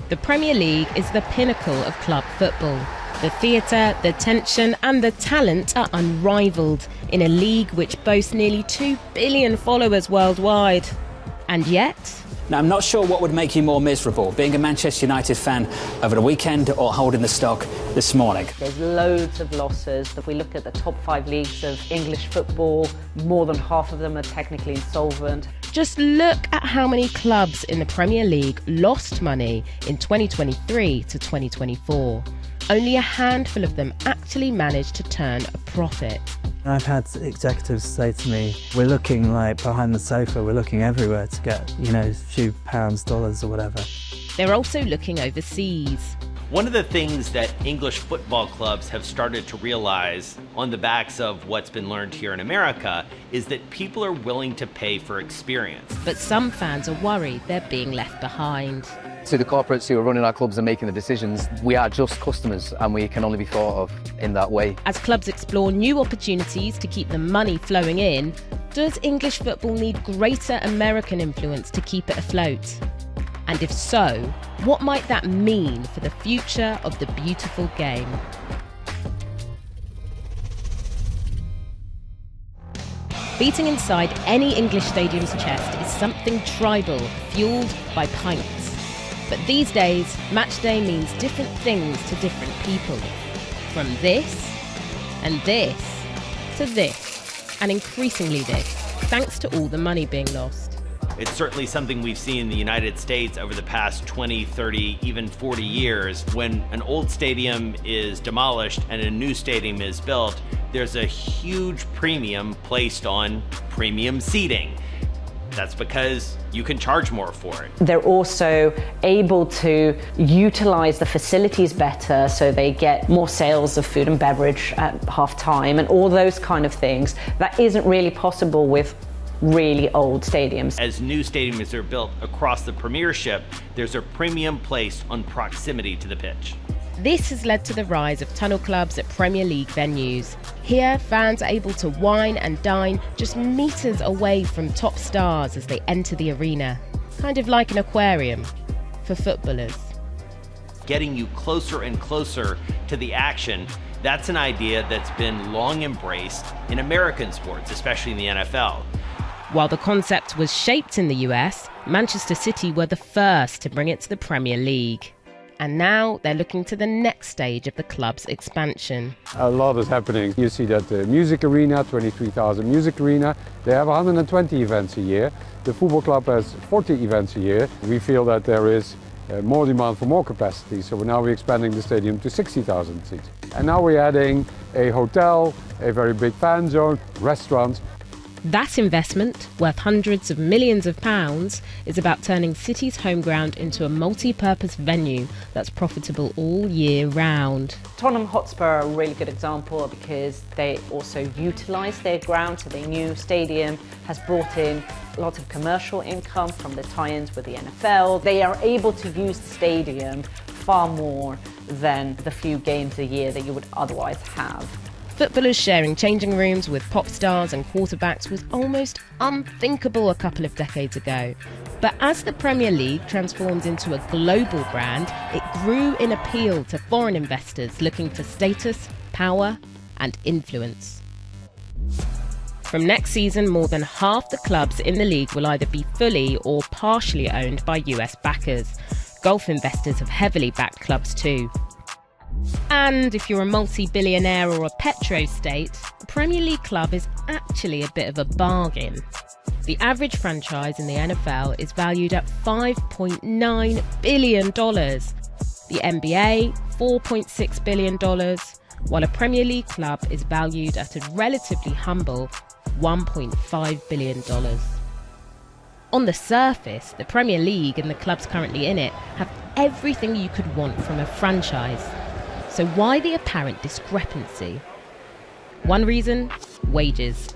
The Premier League is the pinnacle of club football. The theatre, the tension and the talent are unrivaled in a league which boasts nearly 2 billion followers worldwide. And yet... Now, I'm not sure what would make you more miserable, being a Manchester United fan over the weekend or holding the stock this morning. There's loads of losses. If we look at the top 5 leagues of English football, more than half of them are technically insolvent. Just look at how many clubs in the Premier League lost money in 2023 to 2024. Only a handful of them actually managed to turn a profit. I've had executives say to me, we're looking like behind the sofa, we're looking everywhere to get, a few pounds, dollars or whatever. They're also looking overseas. One of the things that English football clubs have started to realize on the backs of what's been learned here in America is that people are willing to pay for experience. But some fans are worried they're being left behind. To the corporates who are running our clubs and making the decisions, we are just customers and we can only be thought of in that way. As clubs explore new opportunities to keep the money flowing in, does English football need greater American influence to keep it afloat? And if so, what might that mean for the future of the beautiful game? Beating inside any English stadium's chest is something tribal, fueled by pints. But these days, match day means different things to different people. From this, and this, to this, and increasingly this, thanks to all the money being lost. It's certainly something we've seen in the United States over the past 20, 30, even 40 years. When an old stadium is demolished and a new stadium is built, there's a huge premium placed on premium seating. That's because you can charge more for it. They're also able to utilize the facilities better, so they get more sales of food and beverage at half time and all those kind of things. That isn't really possible with really old stadiums. As new stadiums are built across the Premiership, there's a premium placed on proximity to the pitch. This has led to the rise of tunnel clubs at Premier League venues. Here, fans are able to wine and dine just metres away from top stars as they enter the arena. Kind of like an aquarium for footballers. Getting you closer and closer to the action, that's an idea that's been long embraced in American sports, especially in the NFL. While the concept was shaped in the US, Manchester City were the first to bring it to the Premier League. And now they're looking to the next stage of the club's expansion. A lot is happening. You see that the music arena, 23,000 music arena, they have 120 events a year. The football club has 40 events a year. We feel that there is more demand for more capacity, so now we're expanding the stadium to 60,000 seats. And now we're adding a hotel, a very big fan zone, restaurants. That investment, worth hundreds of millions of pounds, is about turning City's home ground into a multi-purpose venue that's profitable all year round. Tottenham Hotspur are a really good example because they also utilise their ground, so their new stadium has brought in lots of commercial income from the tie-ins with the NFL. They are able to use the stadium far more than the few games a year that you would otherwise have. Footballers sharing changing rooms with pop stars and quarterbacks was almost unthinkable a couple of decades ago. But as the Premier League transformed into a global brand, it grew in appeal to foreign investors looking for status, power, and influence. From next season, more than half the clubs in the league will either be fully or partially owned by US backers. Golf investors have heavily backed clubs too. And if you're a multi-billionaire or a petro-state, the Premier League club is actually a bit of a bargain. The average franchise in the NFL is valued at $5.9 billion. The NBA, $4.6 billion, while a Premier League club is valued at a relatively humble $1.5 billion. On the surface, the Premier League and the clubs currently in it have everything you could want from a franchise. So why the apparent discrepancy? One reason, wages.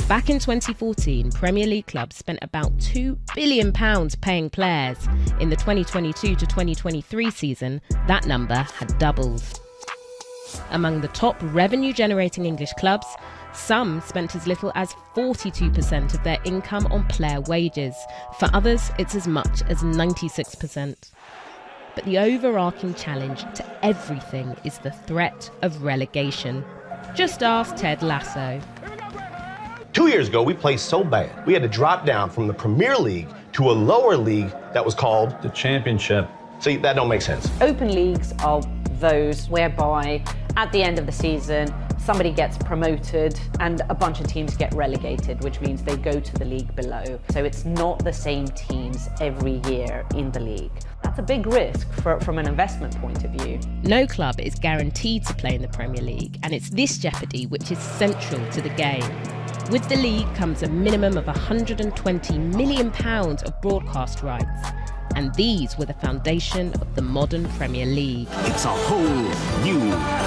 Back in 2014, Premier League clubs spent about £2 billion paying players. In the 2022 to 2023 season, that number had doubled. Among the top revenue-generating English clubs, some spent as little as 42% of their income on player wages. For others, it's as much as 96%. But the overarching challenge to everything is the threat of relegation. Just ask Ted Lasso. 2 years ago, we played so bad, we had to drop down from the Premier League to a lower league that was called the Championship. See, that don't make sense. Open leagues are those whereby at the end of the season, somebody gets promoted and a bunch of teams get relegated, which means they go to the league below. So it's not the same teams every year in the league. That's a big risk from an investment point of view. No club is guaranteed to play in the Premier League, and it's this jeopardy which is central to the game. With the league comes a minimum of £120 million of broadcast rights, and these were the foundation of the modern Premier League. It's a whole new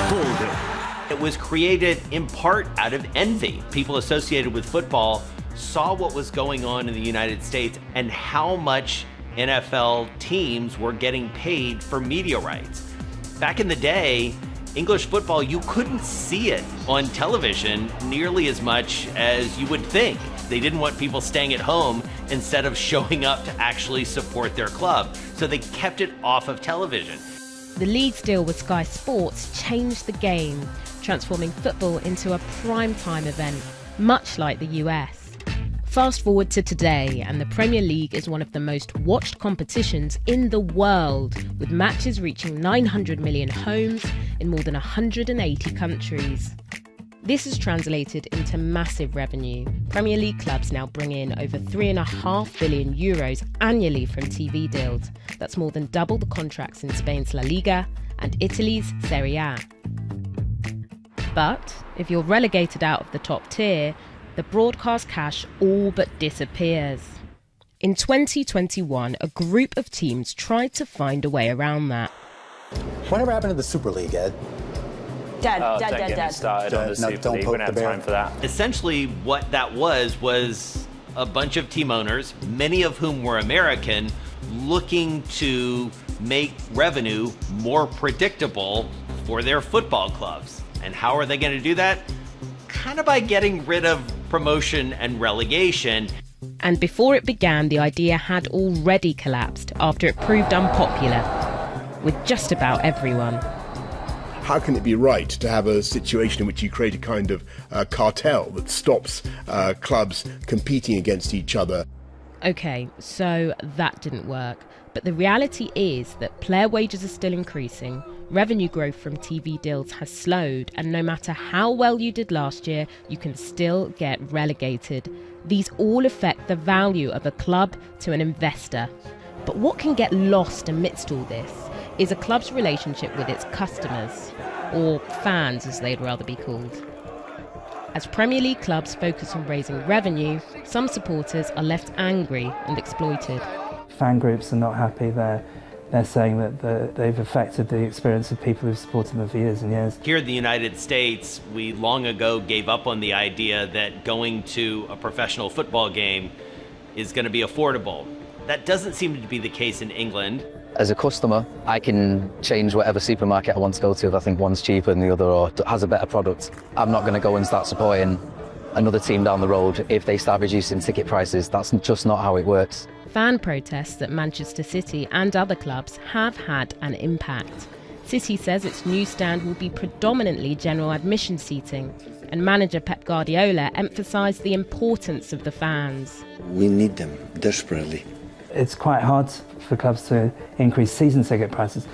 ballgame. It was created in part out of envy. People associated with football saw what was going on in the United States and how much NFL teams were getting paid for media rights. Back in the day, English football, you couldn't see it on television nearly as much as you would think. They didn't want people staying at home instead of showing up to actually support their club, so they kept it off of television. The league's deal with Sky Sports changed the game, transforming football into a prime-time event, much like the US. Fast forward to today, and the Premier League is one of the most watched competitions in the world, with matches reaching 900 million homes in more than 180 countries. This has translated into massive revenue. Premier League clubs now bring in over €3.5 billion annually from TV deals. That's more than double the contracts in Spain's La Liga and Italy's Serie A. But if you're relegated out of the top tier, the broadcast cash all but disappears. In 2021, a group of teams tried to find a way around that. Whatever happened to the Super League, Ed? Dad. Don't get me started on the Super League. We don't have time for that. Essentially, what that was a bunch of team owners, many of whom were American, looking to make revenue more predictable for their football clubs. And how are they going to do that? Kind of by getting rid of promotion and relegation. And before it began, the idea had already collapsed after it proved unpopular with just about everyone. How can it be right to have a situation in which you create a kind of cartel that stops clubs competing against each other? Okay, so that didn't work. But the reality is that player wages are still increasing, revenue growth from TV deals has slowed, and no matter how well you did last year, you can still get relegated. These all affect the value of a club to an investor. But what can get lost amidst all this is a club's relationship with its customers, or fans as they'd rather be called. As Premier League clubs focus on raising revenue, some supporters are left angry and exploited. Fan groups are not happy. They're saying that they've affected the experience of people who've supported them for years and years. Here in the United States, we long ago gave up on the idea that going to a professional football game is going to be affordable. That doesn't seem to be the case in England. As a customer, I can change whatever supermarket I want to go to if I think one's cheaper than the other or has a better product. I'm not going to go and start supporting another team down the road if they start reducing ticket prices. That's just not how it works. Fan protests at Manchester City and other clubs have had an impact. City says its new stand will be predominantly general admission seating, and manager Pep Guardiola emphasised the importance of the fans. We need them desperately. It's quite hard for clubs to increase season ticket prices,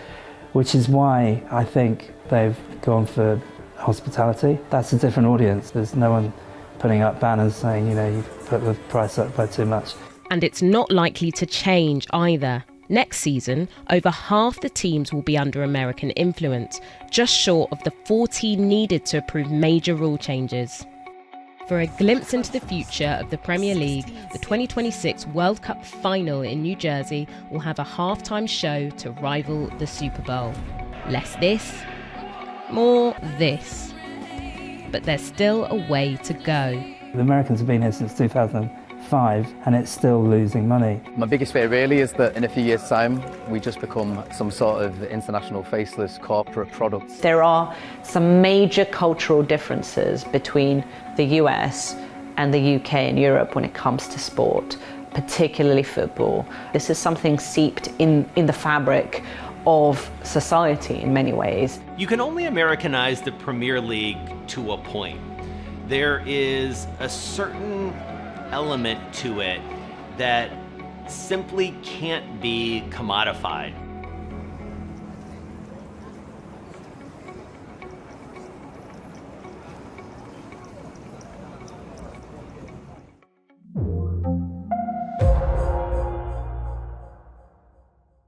which is why I think they've gone for hospitality. That's a different audience. There's no one putting up banners saying, you've put the price up by too much. And it's not likely to change either. Next season, over half the teams will be under American influence, just short of the 14 needed to approve major rule changes. For a glimpse into the future of the Premier League, the 2026 World Cup final in New Jersey will have a halftime show to rival the Super Bowl. Less this, more this. But there's still a way to go. The Americans have been here since 2005 and it's still losing money. My biggest fear really is that in a few years' time we just become some sort of international faceless corporate product. There are some major cultural differences between the US and the UK and Europe when it comes to sport, particularly football. This is something seeped in the fabric of society in many ways. You can only Americanize the Premier League to a point. There is a certain element to it that simply can't be commodified.